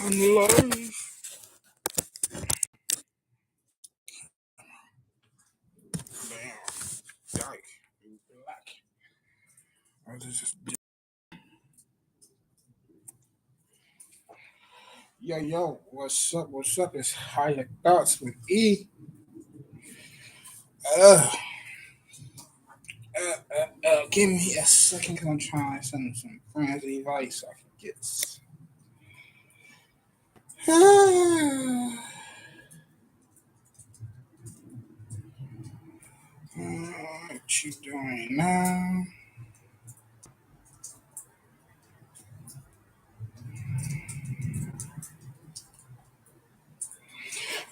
I'm live. Damn. Yike. Black. I was just. Yo, what's up? What's up? It's Higher Thoughts with E. Give me a second because I'm trying to send some friends advice so I can get. What you doing now?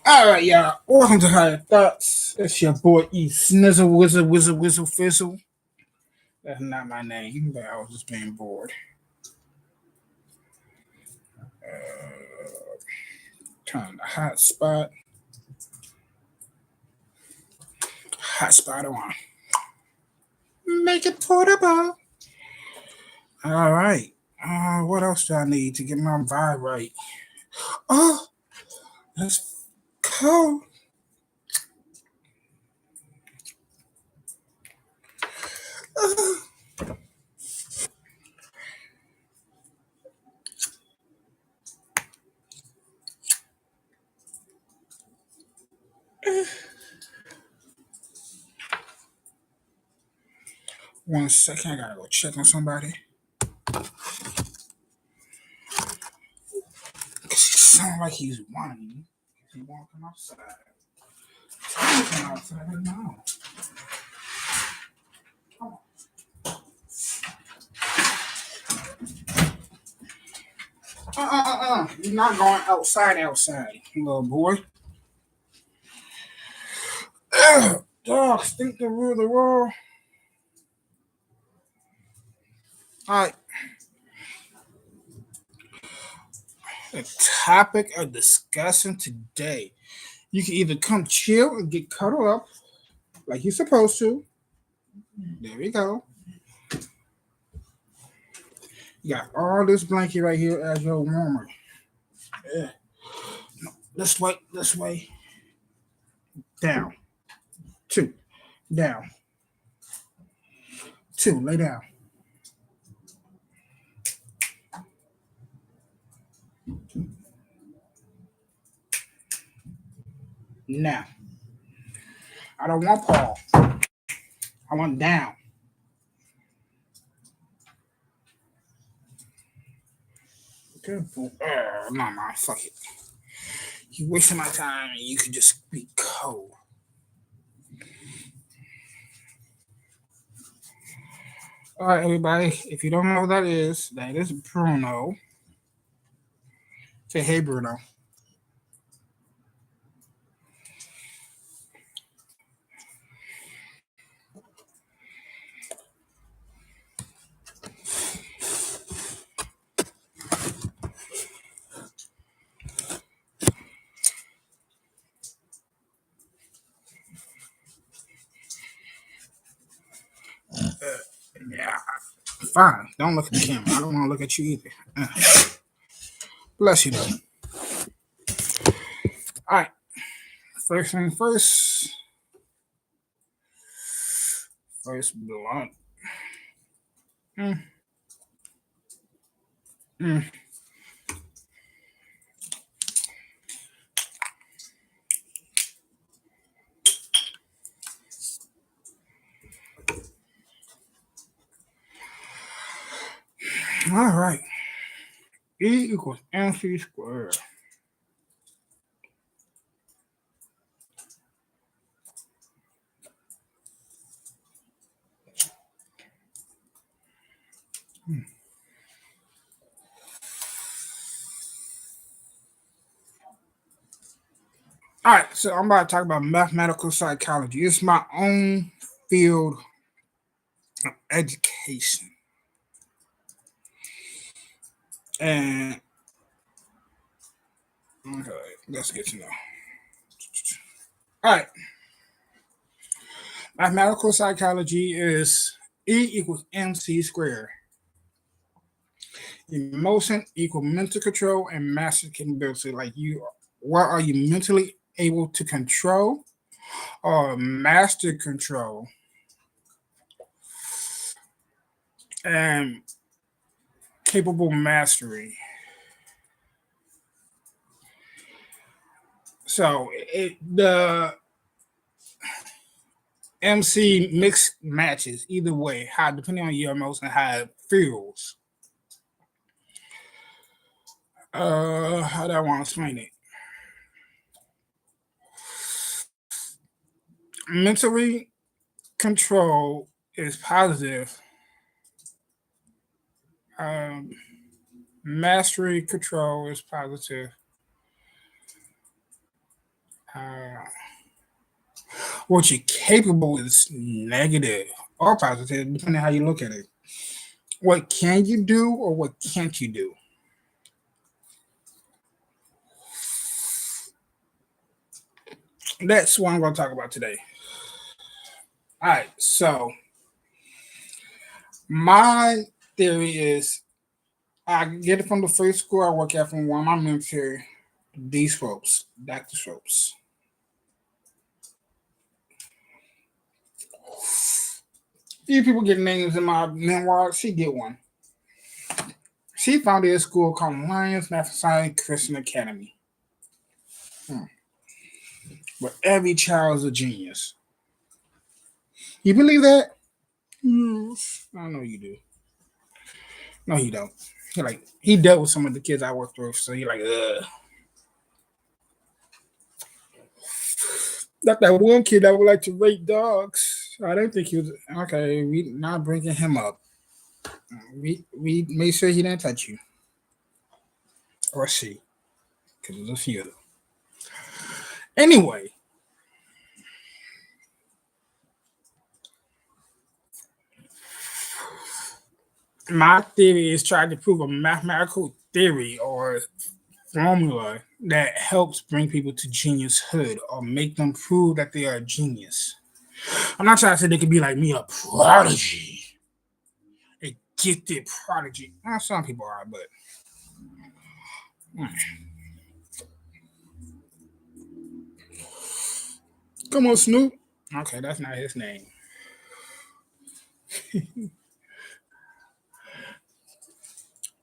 All right, y'all. Welcome to Higher Thoughts. It's your boy E Snizzle Whistle Fizzle. That's not my name, but I was just being bored. Turn the hotspot on. Make it portable. All right. What else do I need to get my vibe right? Oh, let's go. One second, I gotta go check on somebody. He sounds like he's whining. He walking outside. Walking outside now. You're not going outside, little boy. Dogs think they rule the world. All right. The topic of discussion today. You can either come chill and get cuddled up like you're supposed to. There we go. You got all this blanket right here as your warmer. Yeah. No, this way. Down. 2. Down. 2. Lay down. Now. I don't want Paul. I want down. Okay. Nah, fuck it. You wasting my time and you could just be cold. All right, everybody. If you don't know who that is Bruno. Say, hey, Bruno. Yeah, fine. Don't look at the camera. I don't want to look at you either. Bless you, though. All right. First thing first. First blunt. All right. E equals MC squared. All right, so I'm about to talk about mathematical psychology. It's my own field of education. And okay, let's get to know. All right. Mathematical psychology is E equals MC squared. Emotion equal mental control and master capability. Like what are you mentally able to control or master control? And capable mastery. So the MC mix matches either way, how depending on your emotion, how it feels. How do I want to explain it? Mentally control is positive. Mastery control is positive. What you're capable is negative or positive, depending on how you look at it. What can you do or what can't you do? That's what I'm going to talk about today. All right, so my theory is I get it from the first school I work at from one of my mentors, D. Scopes, Dr. Scopes. Few people get names in my memoir. She get one. She founded a school called Lions Mathematics Christian Academy. Where every child is a genius. You believe that? I know you do. No, you don't. He dealt with some of the kids I worked with, so you're like, ugh. Not that one kid that would like to rate dogs. I don't think he was okay. We not bringing him up. We made sure he didn't touch you or she, because there's a few of them. Anyway, my theory is trying to prove a mathematical theory or formula that helps bring people to geniushood or make them prove that they are a genius. I'm not trying to say they could be like me, a prodigy, a gifted prodigy. Some people are, but come on, Snoop. Okay, that's not his name.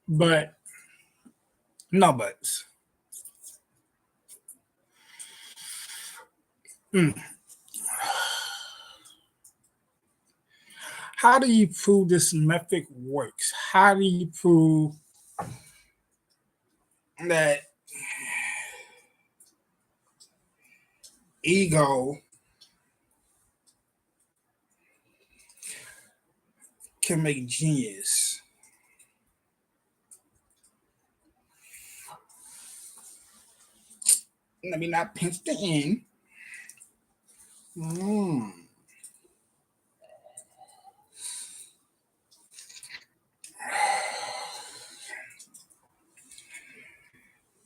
But no buts. How do you prove this method works? How do you prove that ego can make genius? Let me not pinch the end.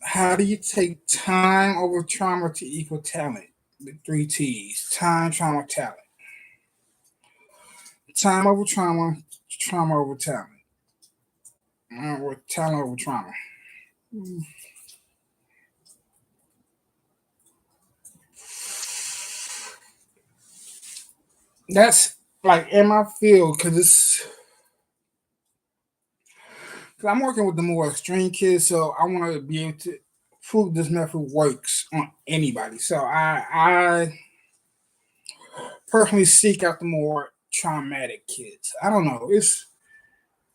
How do you take time over trauma to equal talent? The 3 T's: time, trauma, talent. Time over trauma, trauma over talent. Or talent over trauma. That's like in my field because I'm working with the more extreme kids, so I want to be able to prove this method works on anybody. So I personally seek out the more traumatic kids. I don't know. It's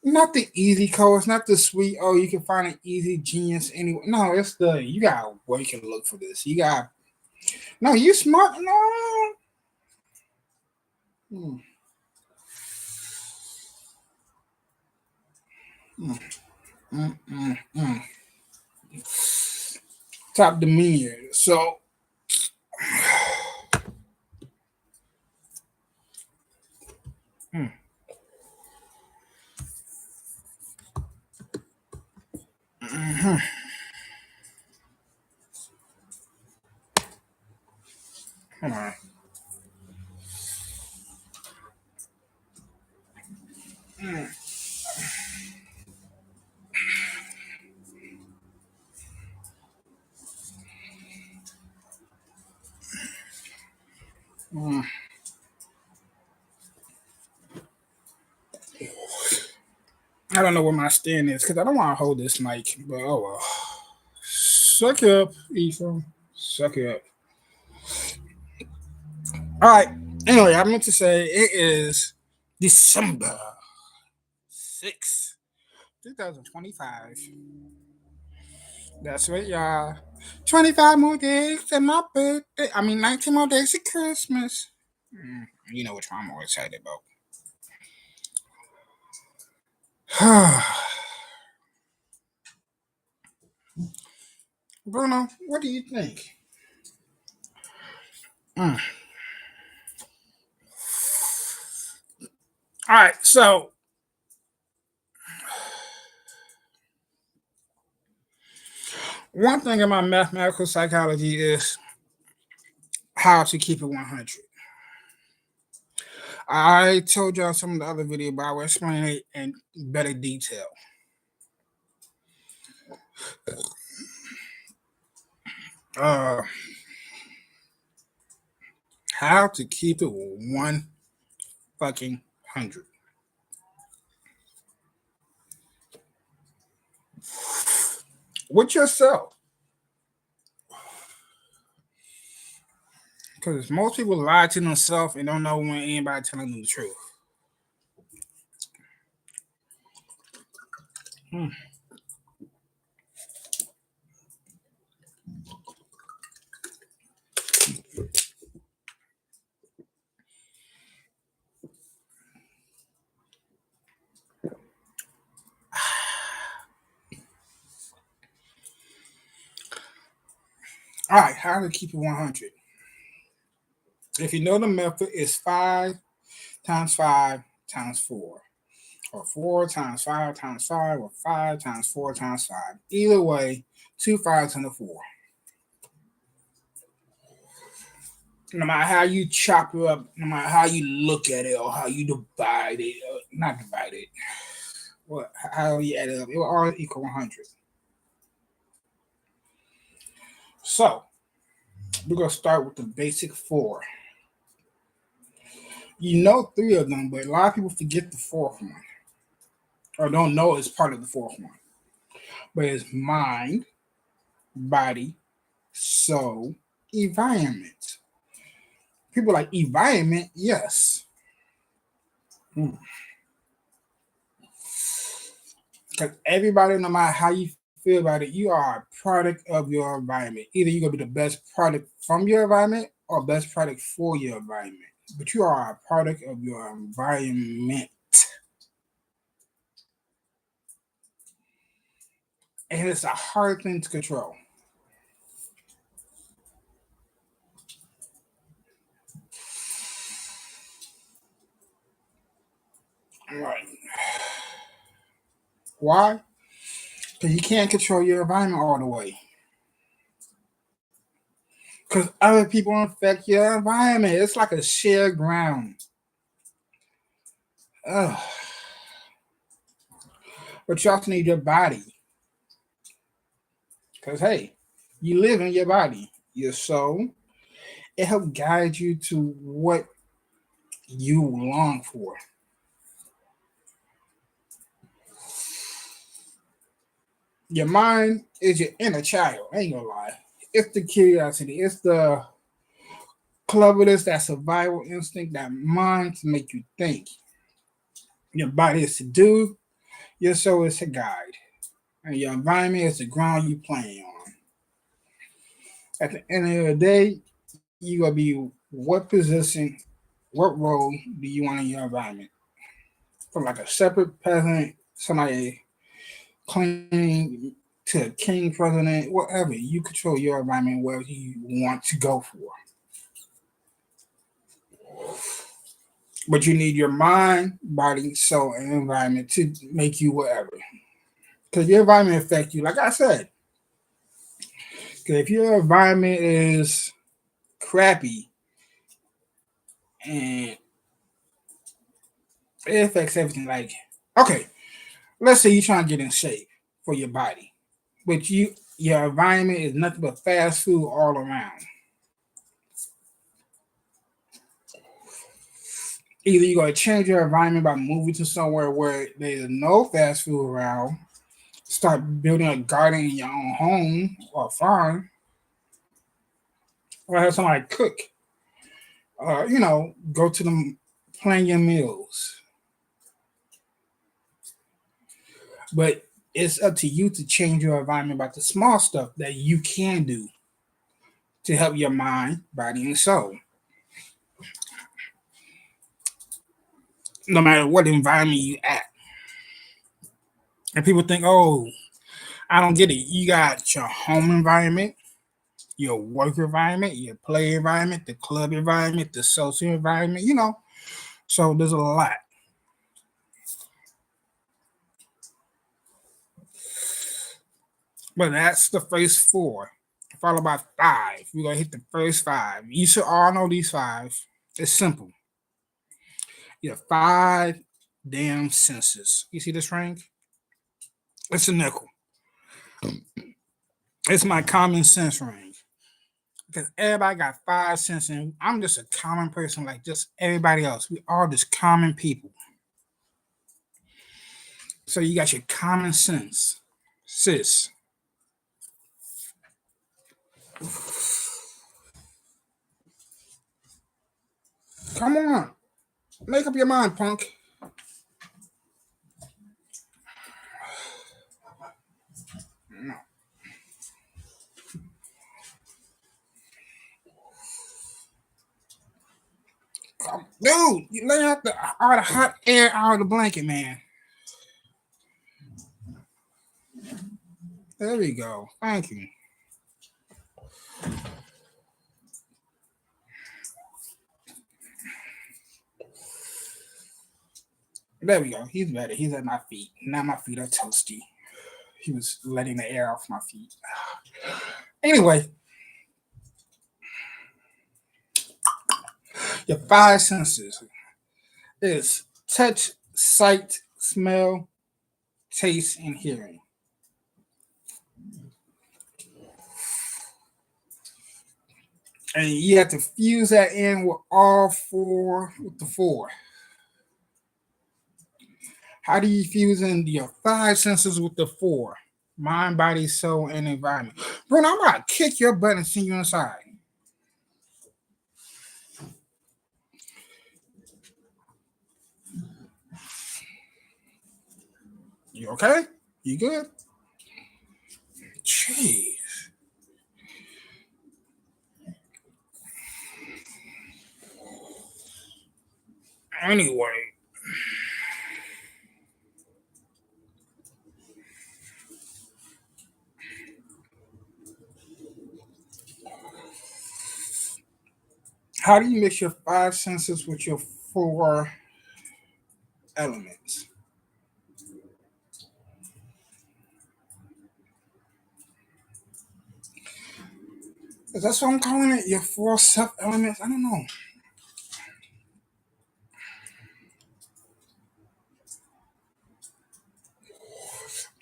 not the easy code. It's not the sweet, oh, you can find an easy genius anyway. No, it's the, you got to work and look for this. You got, no, you smart. No. Top demeanor. So, hold on. I don't know where my stand is because I don't want to hold this mic, but oh well. Suck it up, Ethan. Suck it up. All right. Anyway, I meant to say it is December 6th, 2025. That's right, y'all. 25 more days to my birthday. 19 more days to Christmas. You know which one I'm more excited about. Bruno, what do you think? All right, so one thing about mathematical psychology is how to keep it 100. I told y'all some of the other video, but I will explain it in better detail. How to keep it 100. With yourself. Because most people lie to themselves and don't know when anybody telling them the truth. All right, how to keep it 100. If you know the method, it's 5 times 5 times 4. Or 4 times 5 times 5, or 5 times 4 times 5. Either way, 2 5s and a 4. No matter how you chop it up, no matter how you look at it, or how you divide it, or not divide it, how you add it up, it will all equal 100. So, we're going to start with the basic 4. You know 3 of them, but a lot of people forget the 4th one. Or don't know it's part of the 4th one. But it's mind, body, soul, environment. People like environment, yes. Because everybody, no matter how you feel about it, you are a product of your environment. Either you're going to be the best product from your environment or best product for your environment. But you are a product of your environment. And it's a hard thing to control. Right. Why? Because you can't control your environment all the way. Because other people affect your environment. It's like a shared ground. Ugh. But you also need your body. Because, hey, you live in your body, your soul. It helps guide you to what you long for. Your mind is your inner child. I ain't gonna lie. It's the curiosity. It's the cleverness, that survival instinct, that mind to make you think. Your body is to do. Your soul is to guide. And your environment is the ground you playing on. At the end of the day, you gonna be what position, what role do you want in your environment? From like a separate peasant, somebody cleaning to a king, president, whatever. You control your environment where you want to go for. But you need your mind, body, soul, and environment to make you whatever. Because your environment affects you, like I said. Because if your environment is crappy and it affects everything, like, okay, let's say you're trying to get in shape for your body, but your environment is nothing but fast food all around. Either you're going to change your environment by moving to somewhere where there's no fast food around, start building a garden in your own home or farm, or have somebody cook, or, go to them, plan your meals. But it's up to you to change your environment about the small stuff that you can do to help your mind, body, and soul. No matter what environment you at. And people think, oh, I don't get it. You got your home environment, your work environment, your play environment, the club environment, the social environment, So there's a lot. But that's the first four, followed by five. We're going to hit the first five. You should all know these five. It's simple. You have five damn senses. You see this ring? It's a nickel. It's my common sense ring. Because everybody got five senses. And I'm just a common person like just everybody else. We all just common people. So you got your common sense. Sis. Come on. Make up your mind, punk. No. Dude, you let out all the hot air out of the blanket, man. There we go. Thank you. There we go. He's better. He's at my feet. Now my feet are toasty. He was letting the air off my feet. Anyway, your five senses is touch, sight, smell, taste, and hearing. And you have to fuse that in with all four, with the four. How do you fuse in your five senses with the four? Mind, body, soul, and environment. Bruno, I'm about to kick your butt and send you inside. You okay? You good? Jeez. Anyway. How do you mix your five senses with your four elements? Is that what I'm calling it? Your four sub elements? I don't know.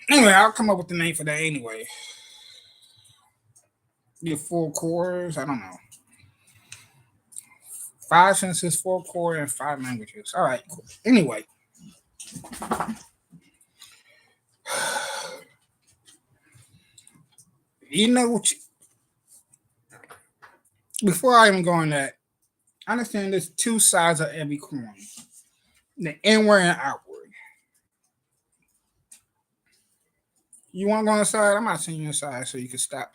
Anyway, I'll come up with the name for that anyway. Your four cores? I don't know. Five senses, four core, and five languages. All right, cool. Anyway. You know what before I even go on that, I understand there's two sides of every coin. The inward and outward. You want to go inside? I'm not sending you inside so you can stop.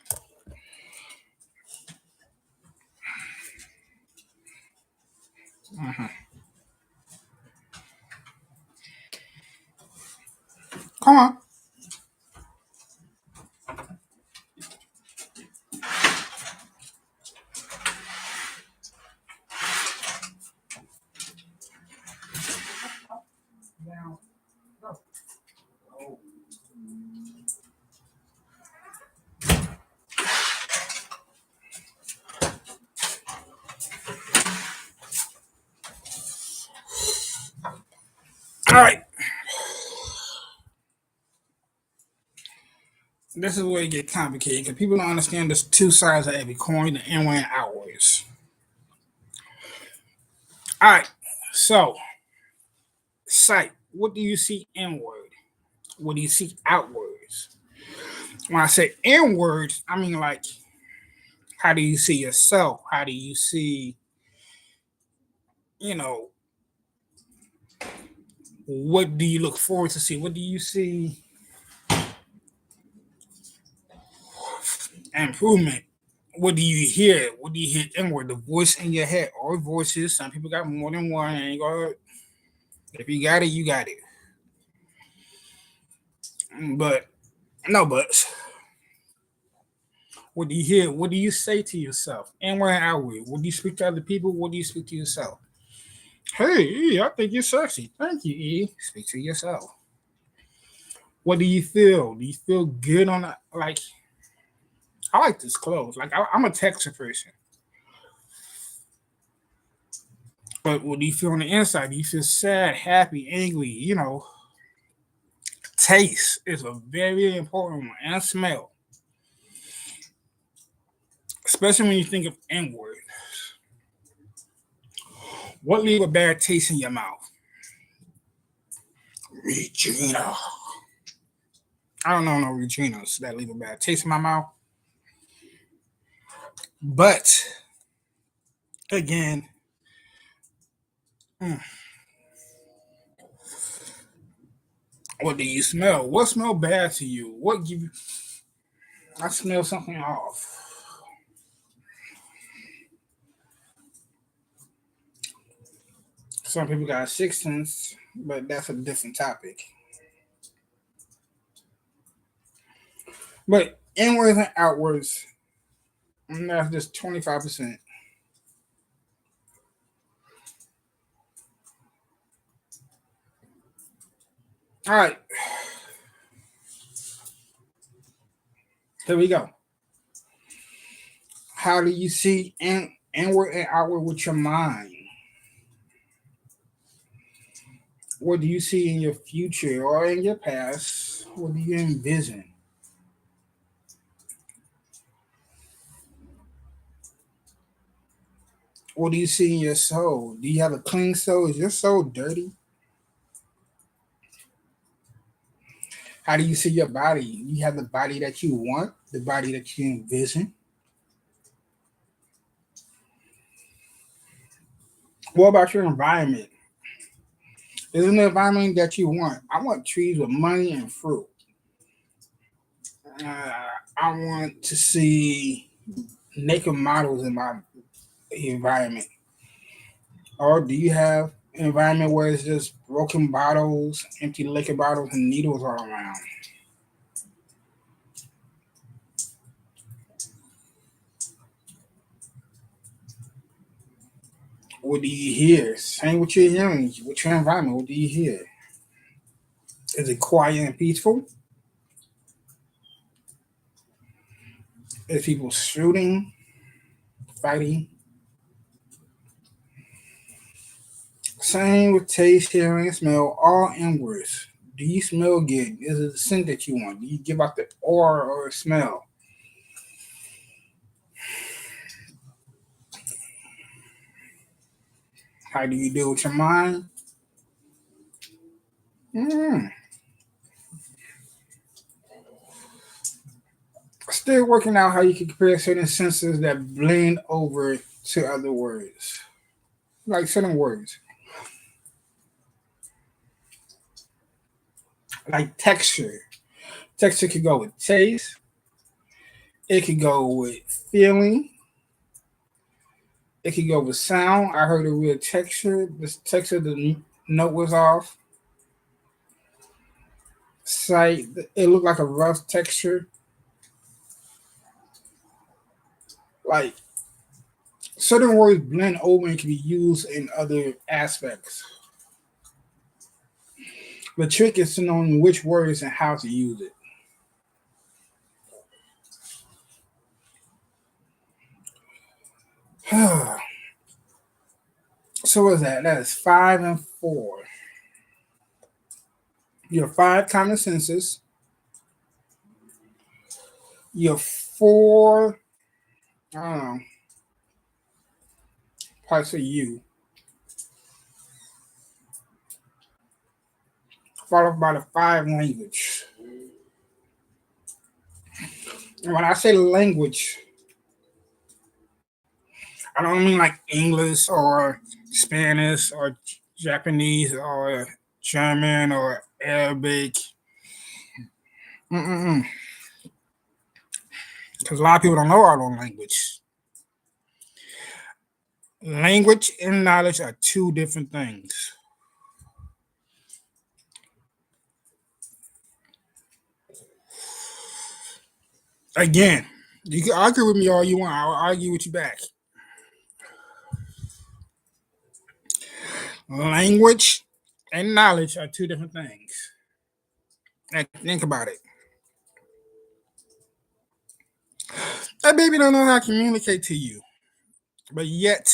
Come on. All right. This is where it gets complicated because people don't understand there's two sides of every coin, the inward and outwards. All right. So, sight. What do you see inward? What do you see outwards? When I say inwards, I mean like, how do you see yourself? How do you see, you know, what do you look forward to see? What do you see improvement? What do you hear? What do you hear inward? The voice in your head, or voices. Some people got more than one. And if you got it, you got it. But no buts. What do you hear? What do you say to yourself? Inward and outward. What do you speak to other people? What do you speak to yourself? Hey, E, I think you're sexy. Thank you, E. Speak to yourself. What do you feel? Do you feel good on that? Like, I like this clothes. Like, I'm a texture person. But what do you feel on the inside? Do you feel sad, happy, angry? Taste is a very important one, and smell. Especially when you think of inward. What leave a bad taste in your mouth? Regina. I don't know no Reginas that leave a bad taste in my mouth. But again, what do you smell? What smell bad to you? What give you? I smell something off. Some people got a sixth sense, but that's a different topic. But inwards and outwards, that's just 25%. All right. Here we go. How do you see inward and outward with your mind? What do you see in your future or in your past? What do you envision? What do you see in your soul? Do you have a clean soul? Is your soul dirty? How do you see your body? You have the body that you want, the body that you envision. What about your environment? Isn't the environment that you want? I want trees with money and fruit. I want to see naked models in my environment. Or do you have an environment where it's just broken bottles, empty liquor bottles, and needles all around? What do you hear? Same with your hearing, with your environment. What do you hear? Is it quiet and peaceful? Is people shooting, fighting? Same with taste, hearing, smell, all inwards. Do you smell good? Is it the scent that you want? Do you give out the aura or smell? How do you deal with your mind? Mm. Still working out how you can compare certain senses that blend over to other words, like certain words, like texture. Texture could go with taste. It could go with feeling. It could go with sound. I heard a real texture. This texture, the note was off. Sight, it looked like a rough texture. Like certain words blend over and can be used in other aspects. The trick is to knowing which words and how to use it. So what's that? That is 5 and 4. Your 5 common senses. Your 4, I don't know, parts of you. followed by the 5 language. And when I say language, I don't mean like English or Spanish or Japanese or German or Arabic. Because a lot of people don't know our own language. Language and knowledge are two different things. Again, you can argue with me all you want. I'll argue with you back. Language and knowledge are two different things. And think about it. That baby don't know how to communicate to you, but yet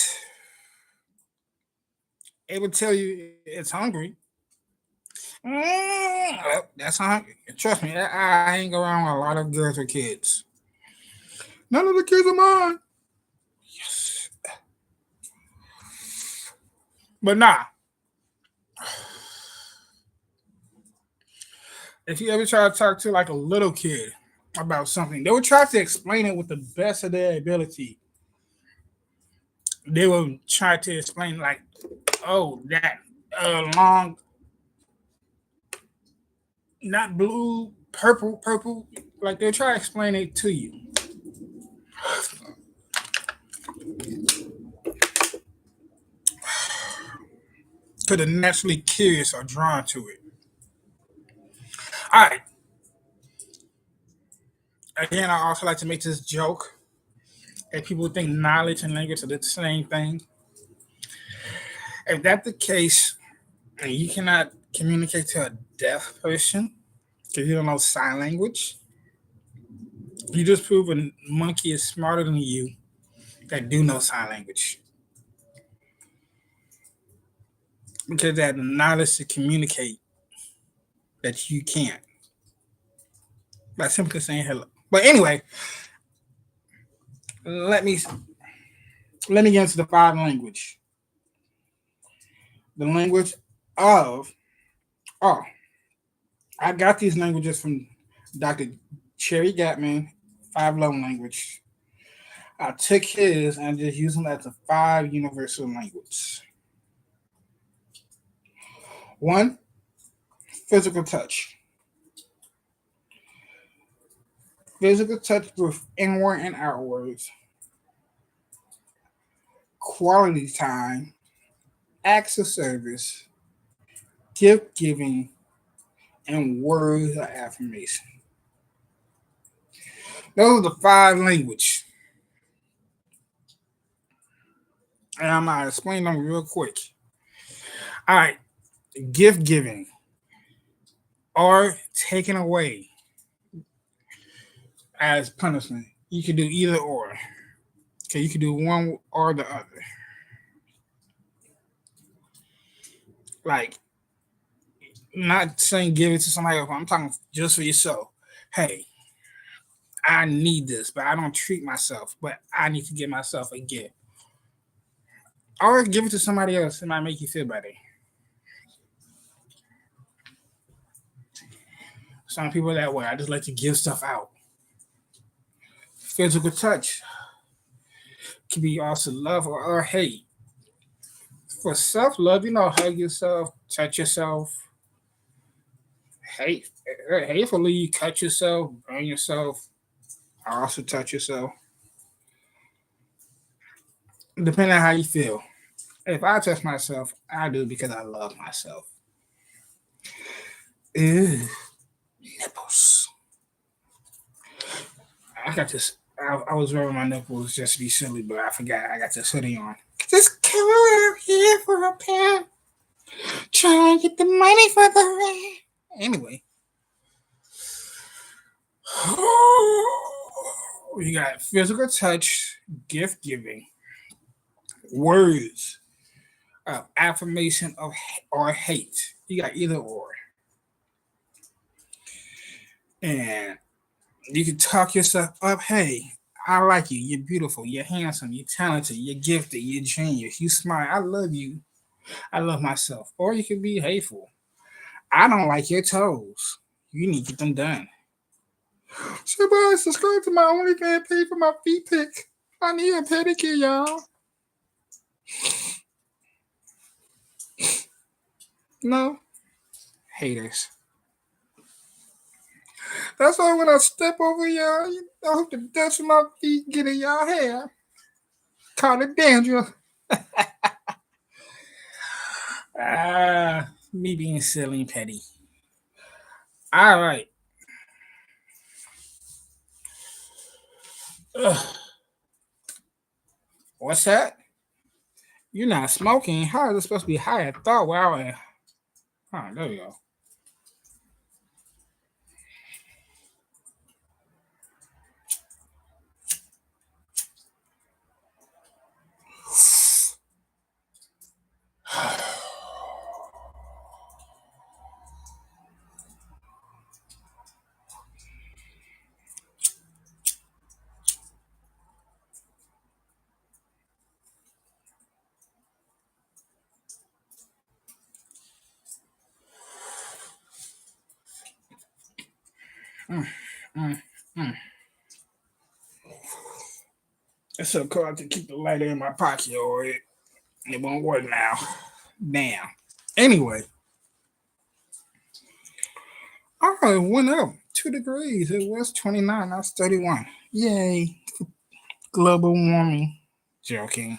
it will tell you it's hungry. That's hungry. Trust me, I hang around with a lot of girls with kids. None of the kids are mine. Yes. But nah. If you ever try to talk to like a little kid about something, they will try to explain it with the best of their ability. They will try to explain like, oh, that long, not blue, purple. Like they'll try to explain it to you. Because they're naturally curious or drawn to it. All right. Again, I also like to make this joke that people think knowledge and language are the same thing. If that's the case, and you cannot communicate to a deaf person because you don't know sign language, you just prove a monkey is smarter than you that do know sign language. Because they have the knowledge to communicate that you can't. By simply saying hello. But anyway, let me get into the 5 language. The language of I got these languages from Dr. Cherry Gatman, 5 love language. I took his and just used them as the 5 universal language. 1, physical touch. Physical touch both inward and outwards. Quality time. Acts of service. Gift giving. And words of affirmation. Those are the 5 language. And I'm going to explain them real quick. All right. Gift giving or taken away as punishment. You can do either or. Okay, you can do one or the other. Like, not saying give it to somebody else. I'm talking just for yourself. Hey, I need this, but I don't treat myself. But I need to give myself a gift. Or give it to somebody else. It might make you feel better. Some people are that way. I just like to give stuff out. Physical touch can be also love or hate. For self-love, hug yourself, touch yourself. Hatefully, you cut yourself, burn yourself, or also touch yourself. Depending on how you feel. If I touch myself, I do because I love myself. Ew. Nipples. I got this. I was rubbing my nipples just to be silly, but I forgot I got this hoodie on. Just come out here for a pen. Try and get the money for the rent. Anyway. You got physical touch, gift giving, words of affirmation of or hate. You got either or. And you can talk yourself up. Hey, I like you. You're beautiful. You're handsome. You're talented. You're gifted. You're genius. You smart. I love you. I love myself. Or you can be hateful. I don't like your toes. You need to get them done. Somebody subscribe to my OnlyFans page for my feet pic. I need a pedicure, y'all. No? Haters. That's why when I step over y'all, I hope the dust of my feet get in y'all hair. Call it dandruff. Me being silly and petty. All right. Ugh. What's that? You're not smoking. How is it supposed to be high? I thought, wow. There we go. It's so cold to keep the lighter in my pocket or it won't work now. Damn. Anyway, it went up 2 degrees. It was 29. Now it's 31. Yay. Global warming. Joking.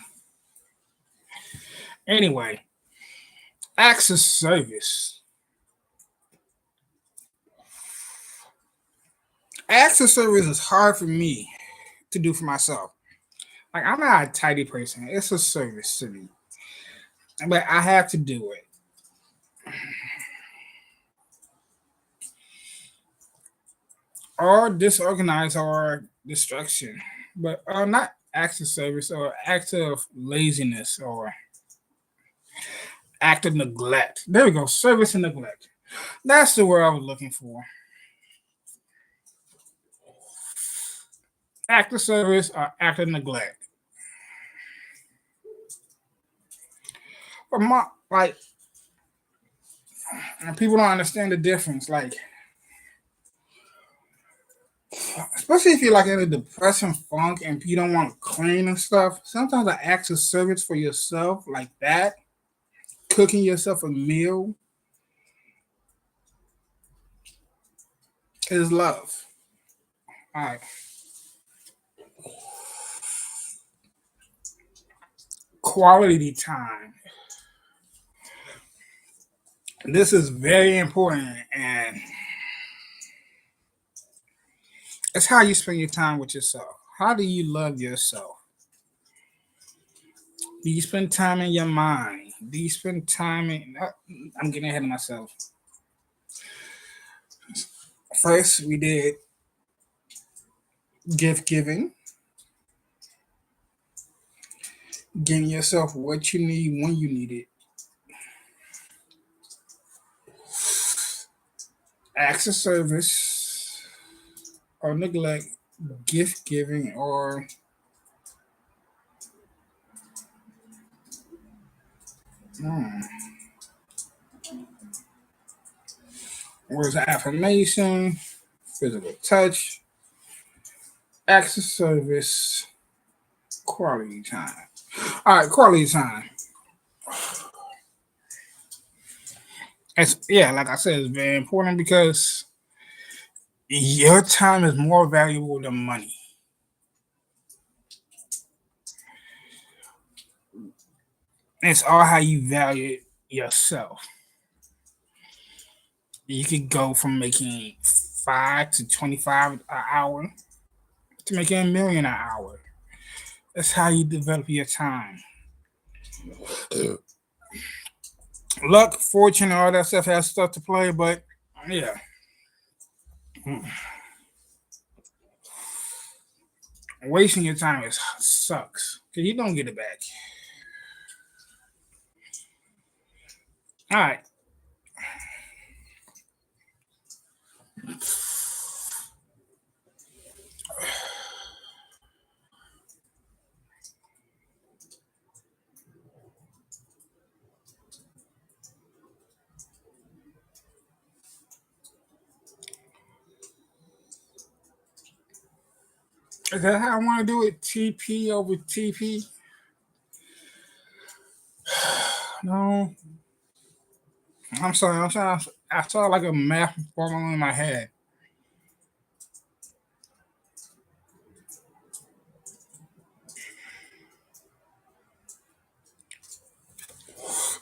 Anyway, acts of service. Acts of service is hard for me to do for myself. Like, I'm not a tidy person. It's a service to me. But I have to do it. Or disorganized or destruction. But not acts of service or acts of laziness or act of neglect. There we go. Service and neglect. That's the word I was looking for. Act of service or act of neglect. But people don't understand the difference. Like, especially if you're like in a depression funk and you don't want to clean and stuff. Sometimes an act of service for yourself, like that, cooking yourself a meal, is love. All right. Quality time. This is very important, and it's how you spend your time with yourself. How do you love yourself? Do you spend time in your mind? Do you spend time in? I'm getting ahead of myself. First, we did gift giving, getting yourself what you need when you need it. Acts of service or neglect, gift giving, or words of affirmation, physical touch, acts of service, quality time. All right, quality time. Like I said, it's very important because your time is more valuable than money. It's all how you value yourself. You could go from making 5 to 25 an hour to making $1 million an hour. That's how you develop your time. Luck, fortune, all that stuff has stuff to play, but yeah. Wasting your time sucks because you don't get it back. All right. Is that how I want to do it? TP over TP? No. I'm sorry. I saw like a math formula in my head.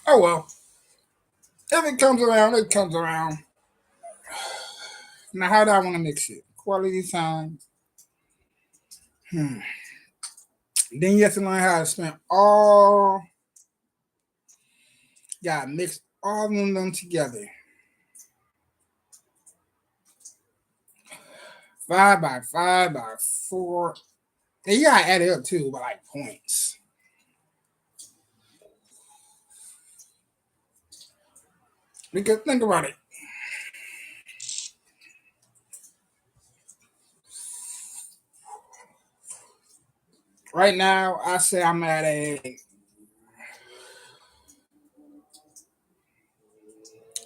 Oh well. If it comes around, it comes around. Now, how do I want to mix it? Quality time. Hmm. Then you have to learn how to spend all. Yeah, mix all of them together. 5 by 4. And you gotta add it up too by like points. Because think about it. Right now, I say I'm at a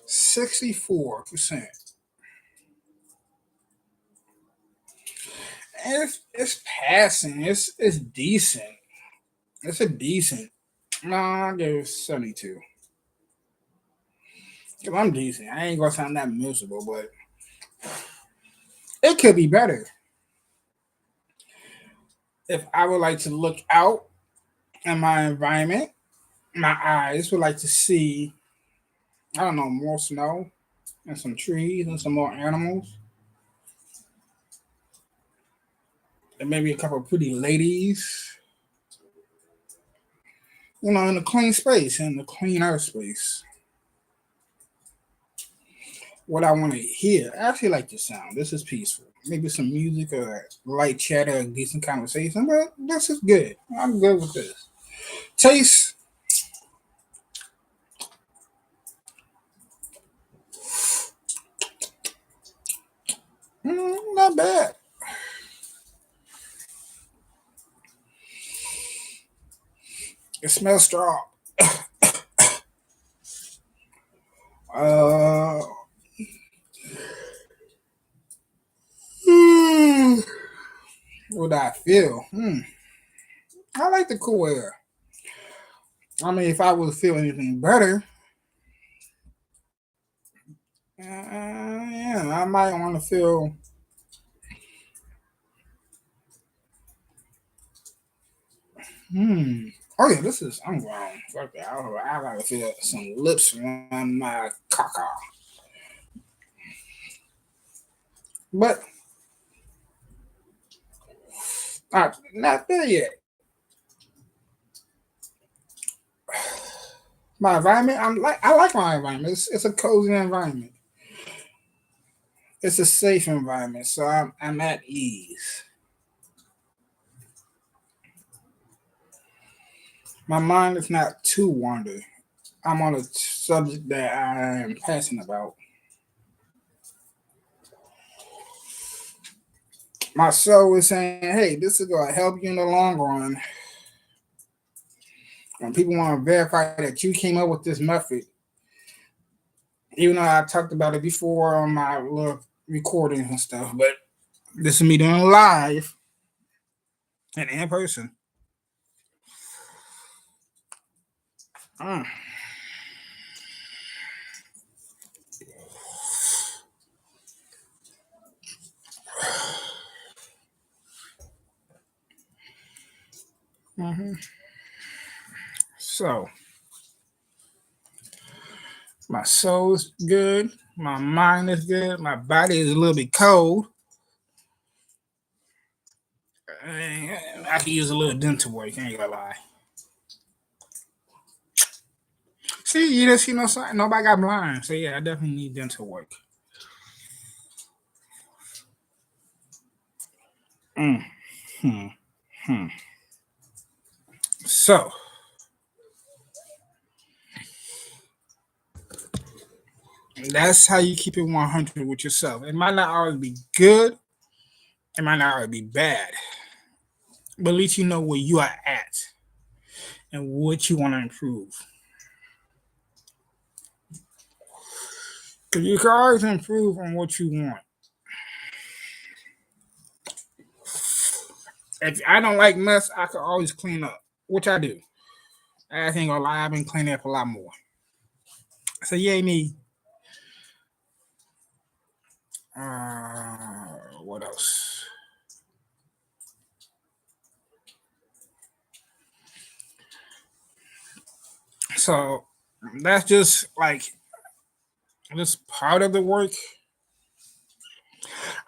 64%. It's passing. It's decent. It's a decent. No, I'll give it 72. Cause I'm decent. I ain't gonna sound that miserable, but it could be better. If I would like to look out in my environment, my eyes would like to see, I don't know, more snow and some trees and some more animals. And maybe a couple of pretty ladies, in a clean space, in the clean earth space. What I want to hear, I actually like the sound. This is peaceful. Maybe some music or light chatter, a decent conversation, but this is good. I'm good with this. Taste, not bad. It smells strong. Uh, what do I feel? I like the cool air. I mean, if I would feel anything better, yeah, I might want to feel. Hmm. Oh yeah, this is. I'm grown. Fuck that. I gotta feel some lips around my caca. But not there yet. My environment. I like my environment. It's a cozy environment. It's a safe environment, so I'm at ease. My mind is not too wandered. I'm on a subject that I am passionate about. My soul is saying, "Hey, this is going to help you in the long run." When people want to verify that you came up with this method, even though I talked about it before on my little recordings and stuff, but this is me doing live and in person. Mm. hmm So my soul is good, my mind is good, my body is a little bit cold. I could use a little dental work. I ain't gonna lie. See, you just see no sign. Nobody got blind. So yeah, I definitely need dental work. Mm. Hmm. Hmm. So that's how you keep it 100 with yourself. It might not always be good. It might not always be bad. But at least you know where you are at and what you want to improve. Because you can always improve on what you want. If I don't like mess, I can always clean up, which I do. I ain't gonna lie, I've been cleaning up a lot more. So yay me. What else? So that's just like just part of the work.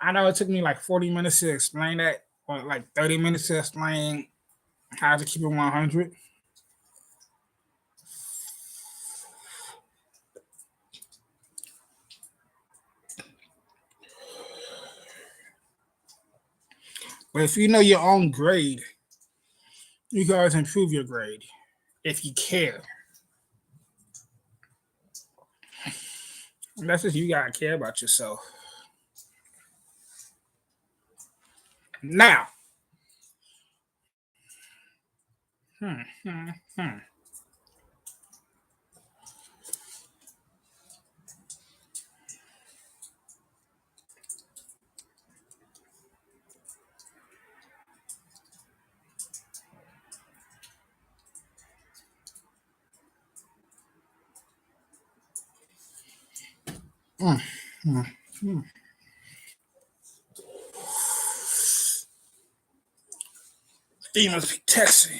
I know it took me like 40 minutes to explain that, or like 30 minutes to explain how to keep it 100. But if you know your own grade, you can always improve your grade if you care. That's just you gotta care about yourself. Now, hmm, hmm, hmm. Mm, mm, mm. Demons be texting,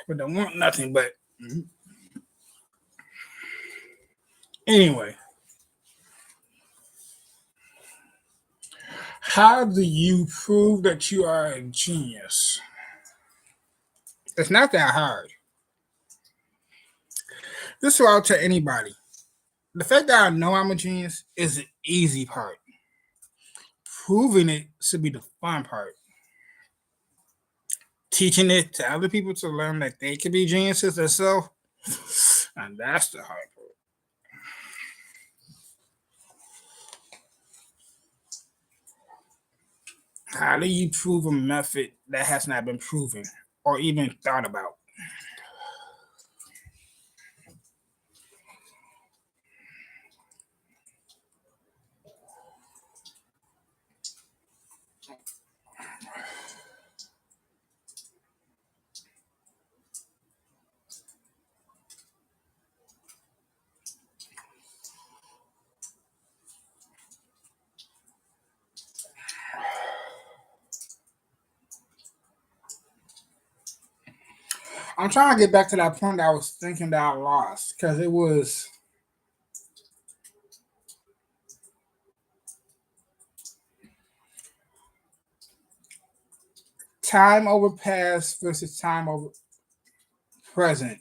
but don't want nothing but. Anyway, how do you prove that you are a genius? It's not that hard. This will out to anybody. The fact that I know I'm a genius is the easy part. Proving it should be the fun part. Teaching it to other people to learn that they can be geniuses themselves, and that's the hard part. How do you prove a method that has not been proven or even thought about? I'm trying to get back to that point that I was thinking that I lost because it was time over past versus time over present.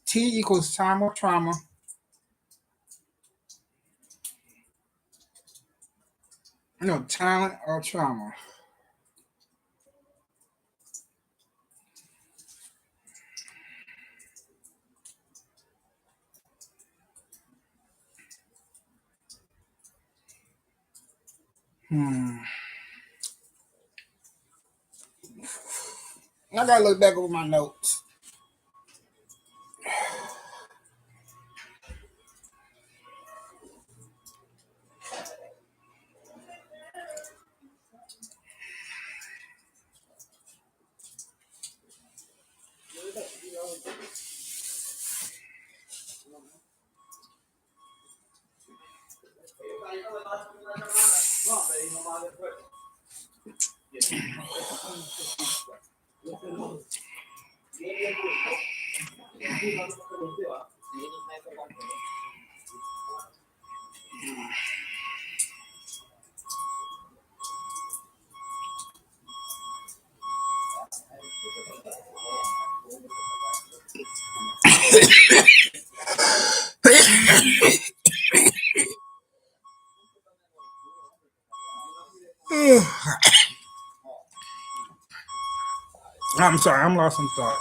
T equals time or trauma. No, talent or trauma. Hmm. I gotta look back over my notes. I'm sorry, I'm lost in thought.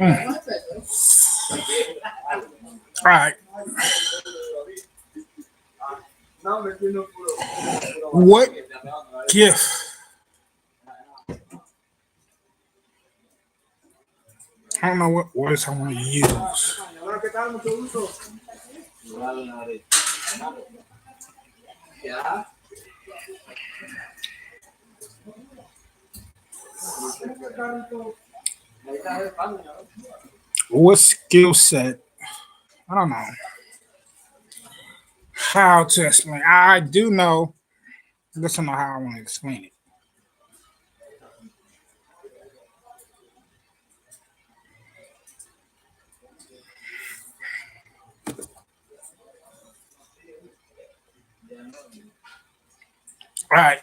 All right. What gift? I don't know what words I want to use. What skill set? I don't know how to explain. I do know. I just don't know how I want to explain it. All right.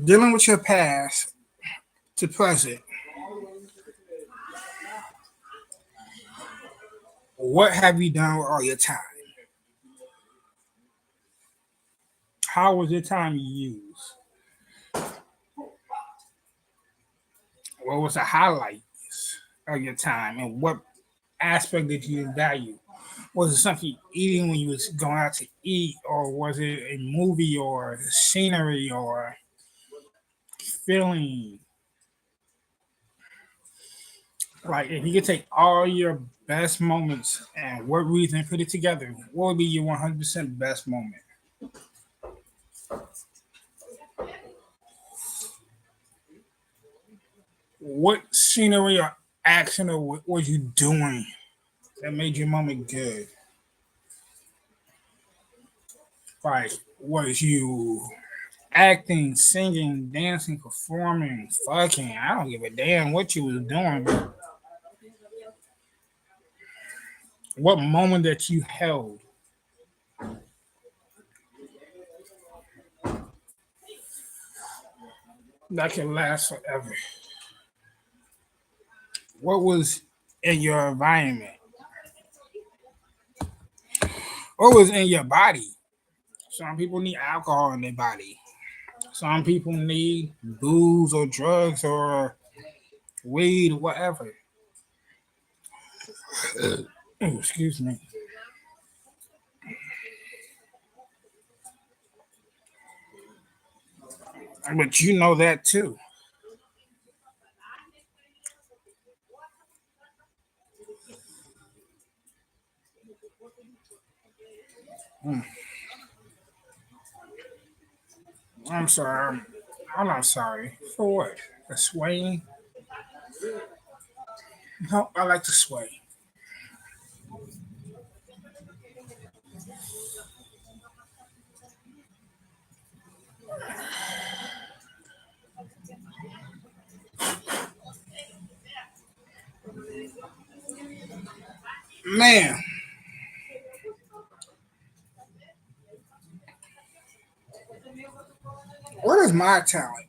Dealing with your past to present. What have you done with all your time? How was your time used? What was the highlights of your time, and what aspect did you value? Was it something eating when you was going out to eat, or was it a movie or scenery or feeling? Like if you could take all your best moments and what reason put it together, what would be your 100% best moment? What scenery or action or what was you doing that made your moment good? Like was you acting, singing, dancing, performing, fucking? I don't give a damn what you was doing, but what moment that you held that can last forever? What was in your environment? What was in your body? Some people need alcohol in their body. Some people need booze or drugs or weed or whatever. Oh, excuse me. But you know that too. Mm. I'm sorry. I'm not sorry. For what? The swaying? No, I like to sway. Man, what is my talent?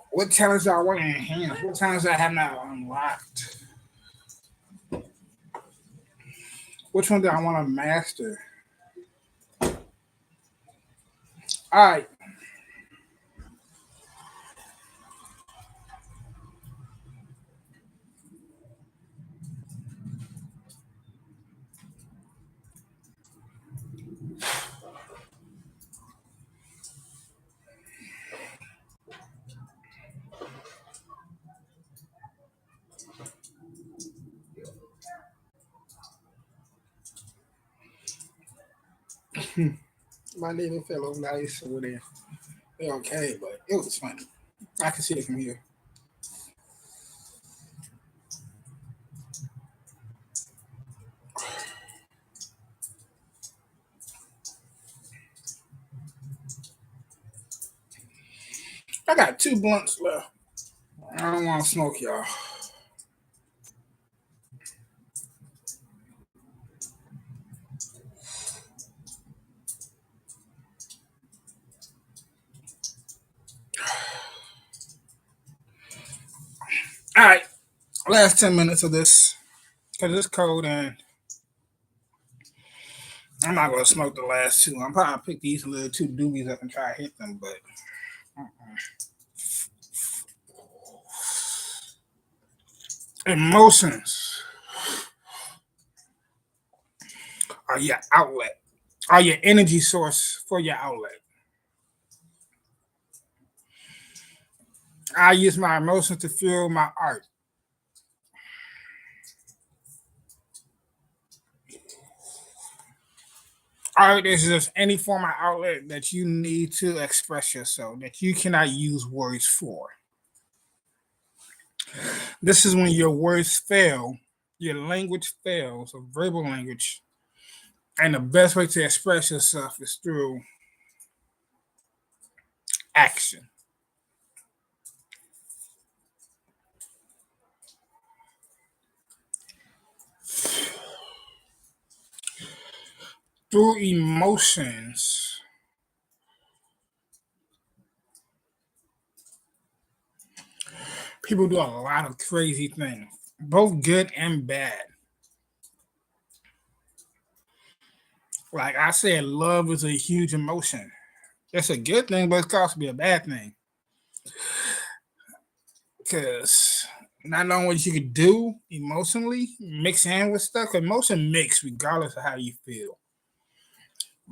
What talents do I want to enhance? What talents I have not unlocked? Which one do I want to master? All right. My name fellow nice over there. They're okay, but it was funny. I can see it from here. I got two blunts left. I don't want to smoke y'all. All right. Last 10 minutes of this. Because it's cold and I I'm not gonna smoke the last two. I'm probably pick these little two doobies up and try to hit them, but emotions are your outlet, are your energy source for your outlet. I use my emotions to fuel my art. Art is just any form of outlet that you need to express yourself that you cannot use words for. This is when your words fail, your language fails, or verbal language. And the best way to express yourself is through action. Through emotions. People do a lot of crazy things, both good and bad. Like I said, love is a huge emotion. It's a good thing, but it can also be a bad thing. Because not knowing what you could do emotionally, mix in with stuff, emotion mix regardless of how you feel.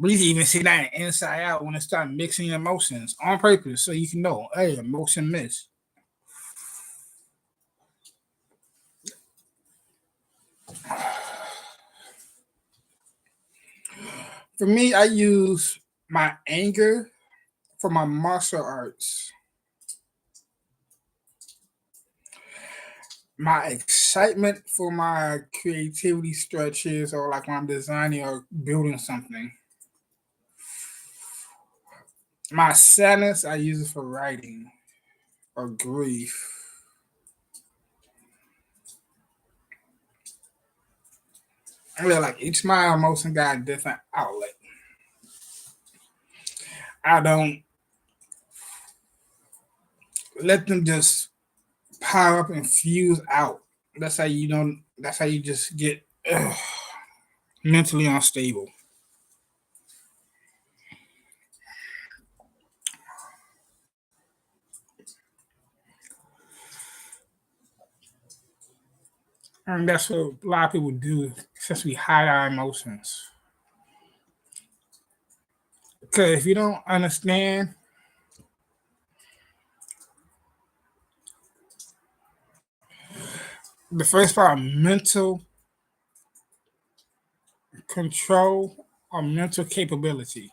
We even see that inside out when it start mixing emotions on purpose so you can know, hey, emotion mix. For me, I use my anger for my martial arts, my excitement for my creativity stretches, or like when I'm designing or building something. My sadness, I use it for writing or grief. I feel like each my emotion got a different outlet. I don't let them just pile up and fuse out. That's how you don't. That's how you just get mentally unstable. And that's what a lot of people do, since we hide our emotions. Because if you don't understand, the first part, mental control or mental capability.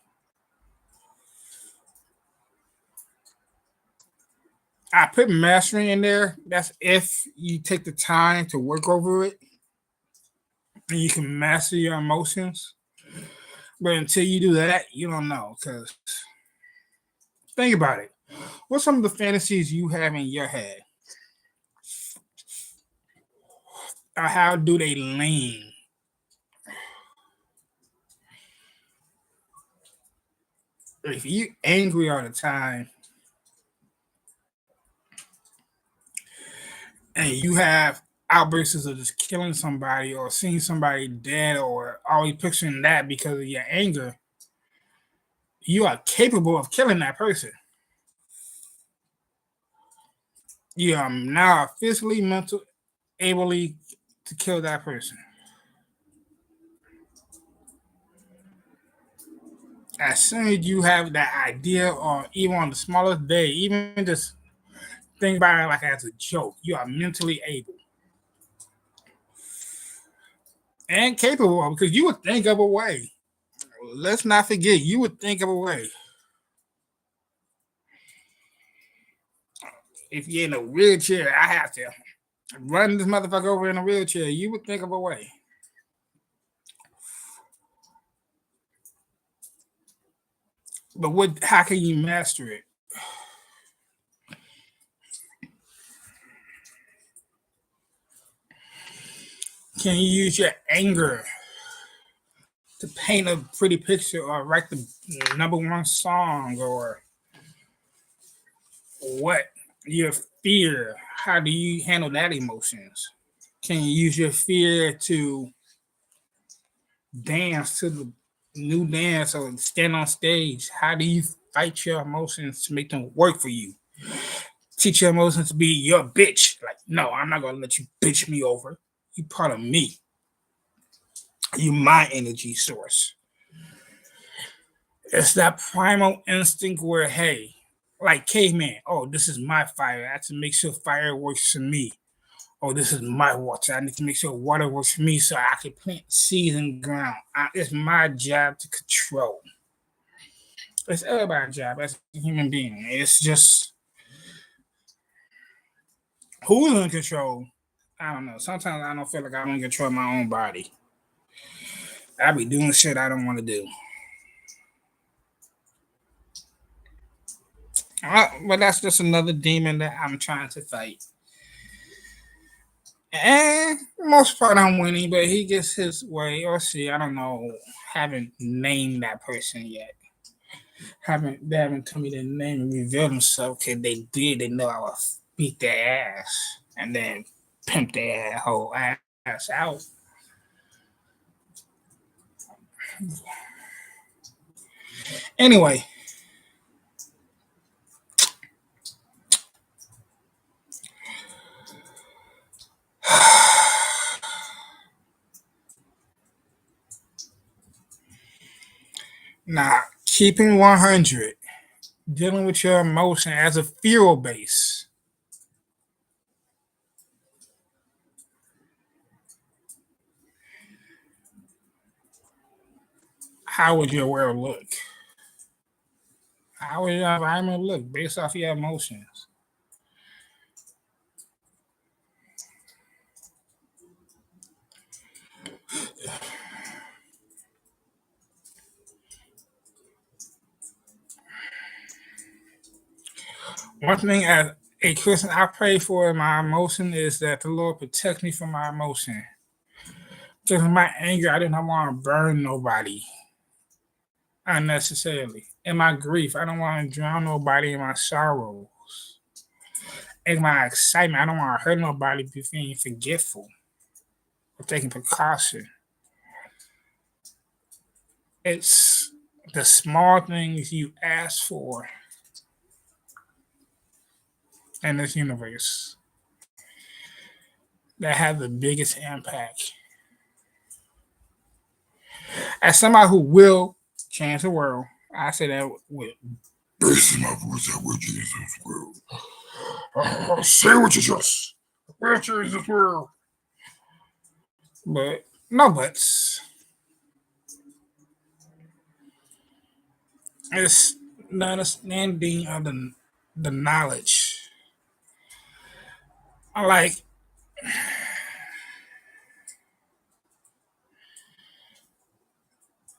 I put mastering in there. That's if you take the time to work over it and you can master your emotions. But until you do that, you don't know. Because think about it. What's some of the fantasies you have in your head? Or how do they lean? If you angry all the time and you have outbursts of just killing somebody or seeing somebody dead or always picturing that because of your anger, you are capable of killing that person. You are now physically, mental, able to kill that person. As soon as you have that idea, or even on the smallest day, even just think about it like as a joke, you are mentally able and capable of, because you would think of a way. Let's not forget, you would think of a way. If you're in a wheelchair, I have to run this motherfucker over in a wheelchair. You would think of a way. But what? How can you master it? Can you use your anger to paint a pretty picture or write the number one song, or what? Your fear, how do you handle that emotions? Can you use your fear to dance to the new dance or stand on stage, how do you fight your emotions to make them work for you? Teach your emotions to be your bitch. Like, no, I'm not gonna let you bitch me over. You part of me. You my energy source. It's that primal instinct where, hey, like caveman, oh, this is my fire. I have to make sure fire works for me. Oh, this is my water. I need to make sure water works for me so I can plant seeds in the ground. It's my job to control. It's everybody's job as a human being. It's just who's in control. I don't know. Sometimes I don't feel like I'm in control of my own body. I be doing shit I don't want to do. But that's just another demon that I'm trying to fight. And most part I'm winning, but he gets his way or she. I don't know. Haven't named that person yet. They haven't told me their name and revealed themselves. Cause they did. They know I will beat their ass and then pimp their whole ass out. Anyway. Now, keeping 100, dealing with your emotion as a fuel base. How would your world look? How would your environment look based off your emotions? One thing as a Christian I pray for in my emotion is that the Lord protect me from my emotion. Because in my anger, I didn't want to burn nobody unnecessarily. In my grief, I don't want to drown nobody in my sorrows. In my excitement, I don't want to hurt nobody being forgetful or taking precaution. It's the small things you ask for in this universe that have the biggest impact. As somebody who will change the world, I say that with basing my voice out with Jesus' world. Say what you just. We'll change this world. But no buts. It's the understanding of the knowledge. I like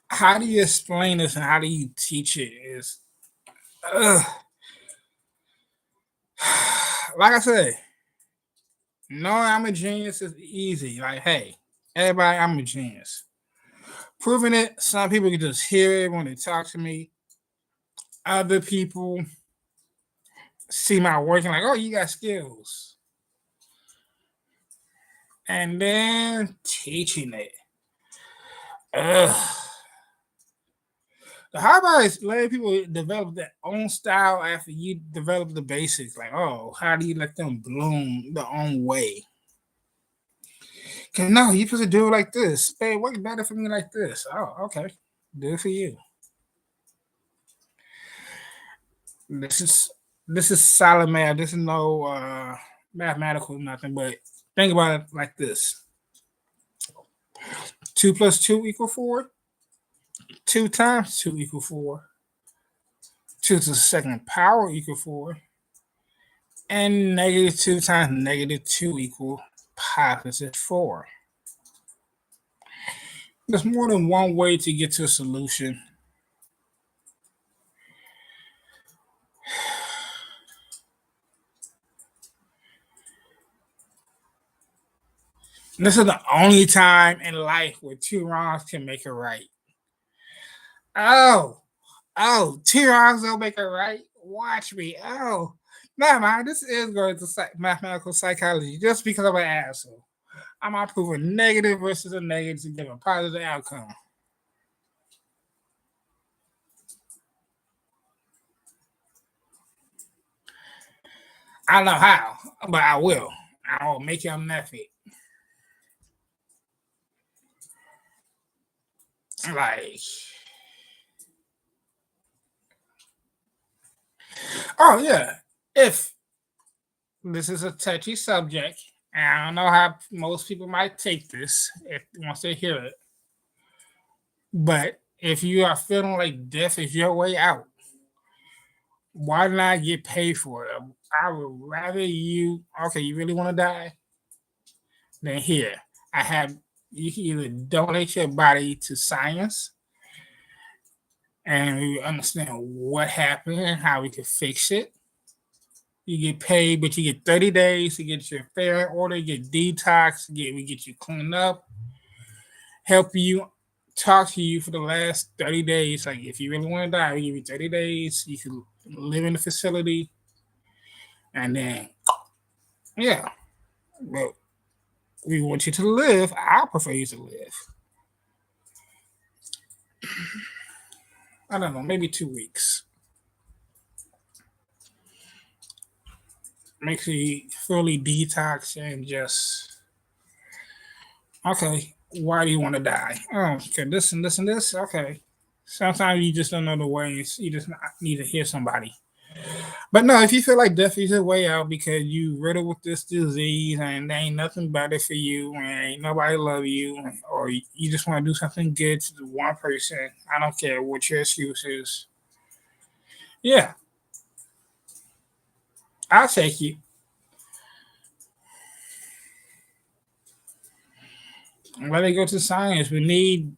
how do you explain this and how do you teach it is like I said, knowing I'm a genius is easy. Like, hey, everybody, I'm a genius. Proving it, some people can just hear it when they talk to me. Other people see my work and like, oh, you got skills. And then teaching it. The hard part is letting people develop their own style after you develop the basics. Like, oh, how do you let them bloom their own way? Cause no, you're supposed to do it like this. Hey, it works better for me like this. Oh, okay. Do it for you. This is solid math. This is no mathematical nothing, but think about it like this. 2 plus 2 equal 4. 2 times 2 equal 4. 2 to the second power equal 4. And negative 2 times negative 2 equal positive 4. There's more than one way to get to a solution. This is the only time in life where 2 wrongs can make it right. Oh, 2 wrongs don't make it right. Watch me. Oh, nah, man, this is going to mathematical psychology just because I'm an asshole. I'm not proving negative versus a negative to give a positive outcome. I don't know how, but I will. I will make your method. Like, oh yeah, if this is a touchy subject, and I don't know how most people might take this if once they hear it, but if you are feeling like death is your way out, why not get paid for it? I would rather you. Okay, you really want to die? Then here, I have you can either donate your body to science and we understand what happened and how we can fix it. You get paid, but you get 30 days to get your fair order, get detox, we get you cleaned up, help you, talk to you for the last 30 days. Like if you really want to die, we give you 30 days. You can live in the facility, and then yeah, but we want you to live. I prefer you to live. I don't know, maybe 2 weeks. Make sure you fully detox and just okay. Why do you want to die? Oh, okay, this and this and this. Okay. Sometimes you just don't know the ways. You just need to hear somebody. But no, if you feel like death is your way out because you riddled with this disease and there ain't nothing better for you and ain't nobody love you, or you just want to do something good to one person, I don't care what your excuse is. Yeah, I'll take you. Let it go to science. We need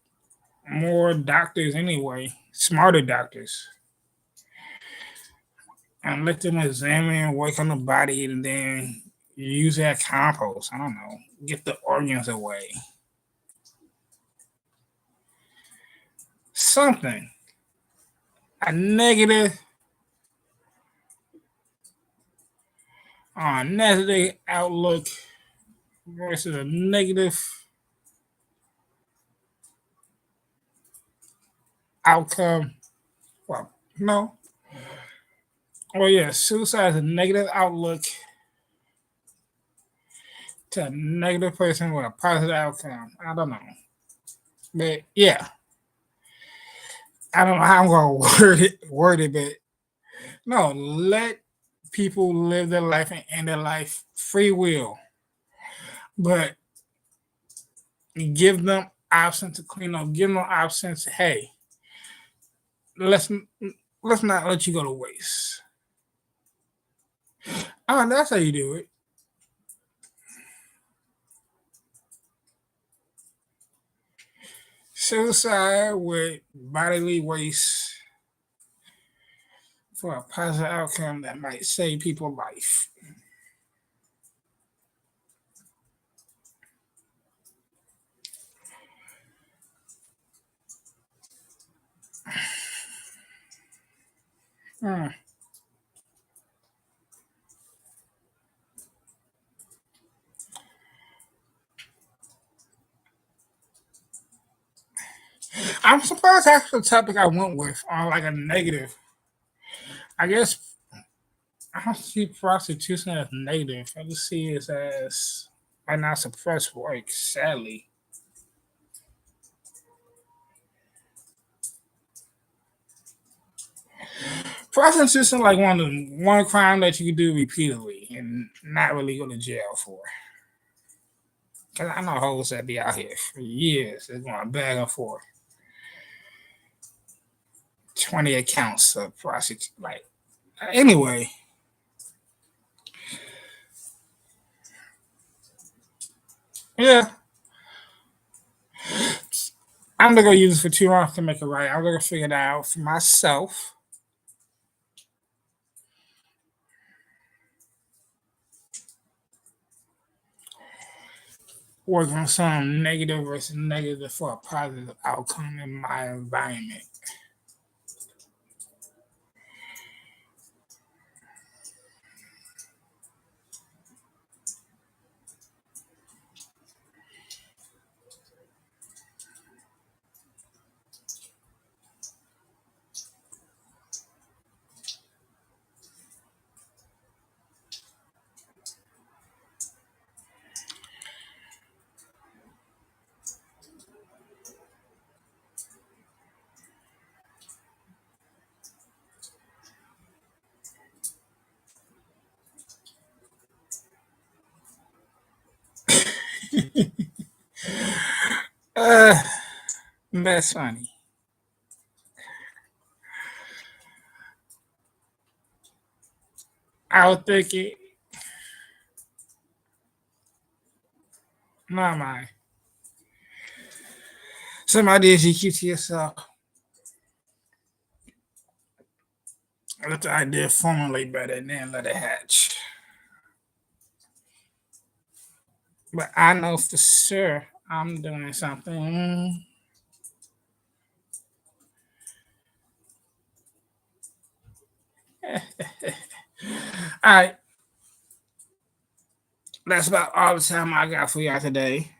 more doctors anyway, smarter doctors. And let them examine and work on the body and then use that compost. I don't know. Get the organs away. Something. A negative outlook versus a negative outcome. Well, no. Well, yeah, suicide is a negative outlook to a negative person with a positive outcome. I don't know. But yeah, I don't know how I'm going to word it, but no, let people live their life and end their life free will. But give them option to clean up, give them options. Hey, let's let's not let you go to waste. Oh, that's how you do it. Suicide with bodily waste for a positive outcome that might save people's life. Hmm. I'm surprised that's the topic I went with on like a negative. I guess I don't see prostitution as negative. I just see it as why not suppress work, sadly. Prostitution like one crime that you can do repeatedly and not really go to jail for. Cause I know hoes that be out here for years. They're going back and forth. 20 accounts of prostitution. Like anyway, yeah. I'm not gonna use this for too long to make it right. I'm gonna figure it out for myself. Work on some negative versus negative for a positive outcome in my environment. That's funny. I was thinking, not mine. Some ideas you keep to yourself. Let the idea formulate better and then let it hatch. But I know for sure I'm doing something. All right. That's about all the time I got for y'all today.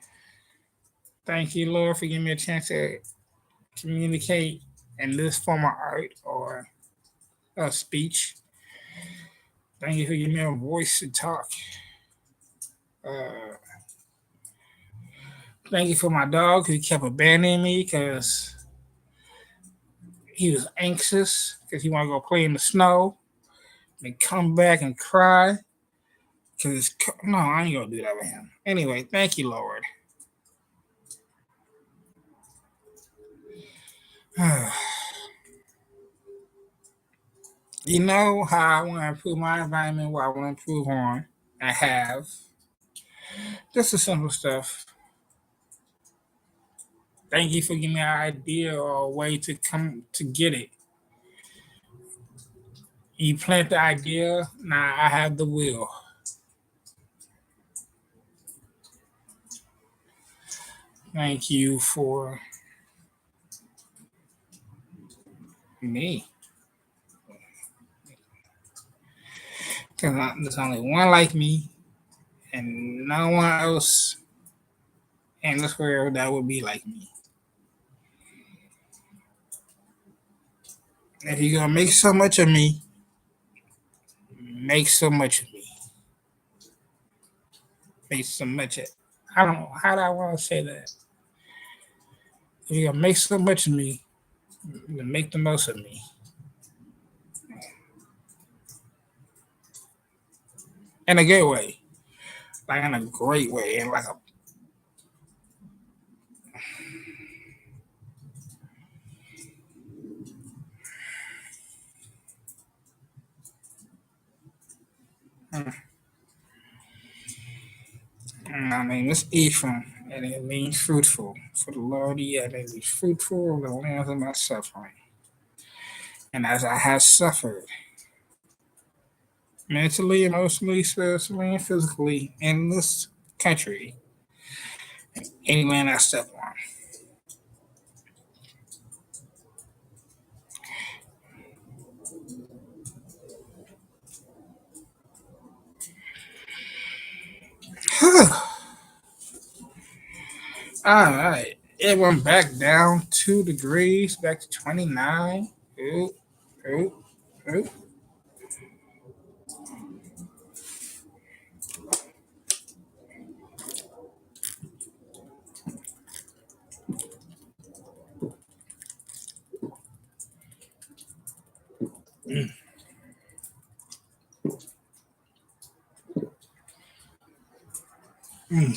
Thank you, Lord, for giving me a chance to communicate in this form of art or a speech. Thank you for giving me a voice to talk. Uh, Thank you for my dog who kept abandoning me because he was anxious because he wanted to go play in the snow and come back and cry because no, I ain't gonna do that with him. Anyway, thank you, Lord. You know how I want to improve my environment, what I want to improve on. I have. Just the simple stuff. Thank you for giving me an idea or a way to come to get it. You plant the idea, now I have the will. Thank you for me. Because there's only one like me, and no one else in this world that would be like me. If you're gonna make so much of me, make so much of me. Make so much of I don't know how do I want to say that. If you're gonna make so much of me, then make the most of me. In a good way. Like in a great way. And like a my name is Ephraim, and it means fruitful. For the Lord, he had made me fruitful of the lands of my suffering. And as I have suffered, mentally, emotionally, spiritually, and physically in this country, any land I step on. All right. It went back down 2 degrees, back to 29. Ooh, ooh, ooh. Mm.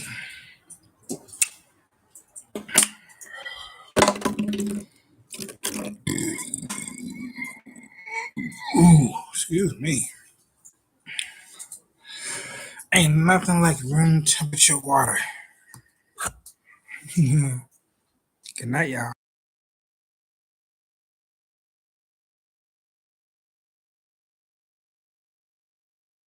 Ooh, excuse me. Ain't nothing like room temperature water. Good night, y'all.